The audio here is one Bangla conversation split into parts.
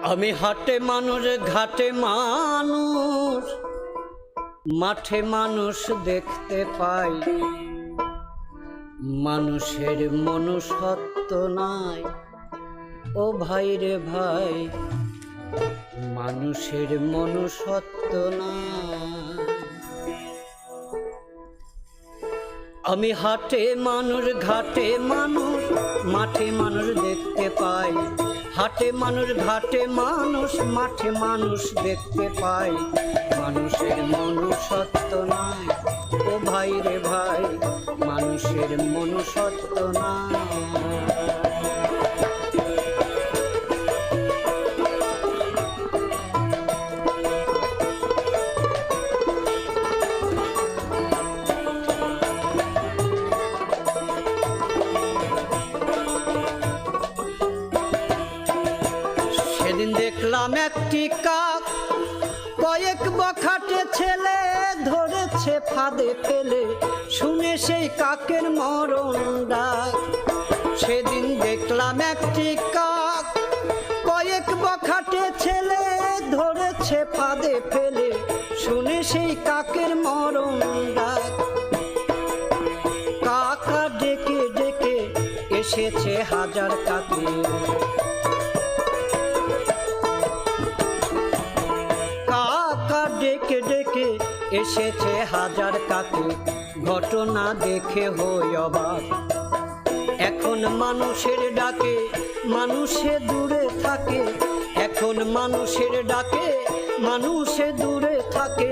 আমি হাটে মানুষ, ঘাটে মানুষ, মাঠে মানুষ দেখতে পাই। মানুষের মনুষ্যত্ব নাই ও ভাই রে ভাই, মানুষের মনুষ্যত্ব নাই। আমি হাটে মানুষ, ঘাটে মানুষ, মাঠে মানুষ দেখতে পাই। হাটে মানুষ, ঘাটে মানুষ, মাঠে মানুষ দেখতে পাই। মানুষের মনুষ্যত্ব নাই ও ভাই রে ভাই, মানুষের মনুষ্যত্ব নাই। সেদিন দেখলাম একটি কাক কয়েক বখাটে ছেলে ধরেছে ফাঁদে ফেলে, শুনে সেই কাকের মরণ ডাক। সেদিন দেখলাম একটি কাক কয়েক বখাটে ছেলে ধরেছে ফাঁদে ফেলে, শুনে সেই কাকের মরণ ডাক। কাকা ডেকে ডেকে এসেছে হাজার কাকে, ডেকে ডেকে এসেছে হাজার কাকে। ঘটনা দেখে হই অবাক, এখন মানুষের ডাকে মানুষে দূরে থাকে। এখন মানুষের ডাকে মানুষে দূরে থাকে।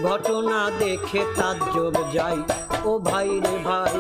ঘটনা দেখে তাজ্জব যাই ও ভাই রে ভাই।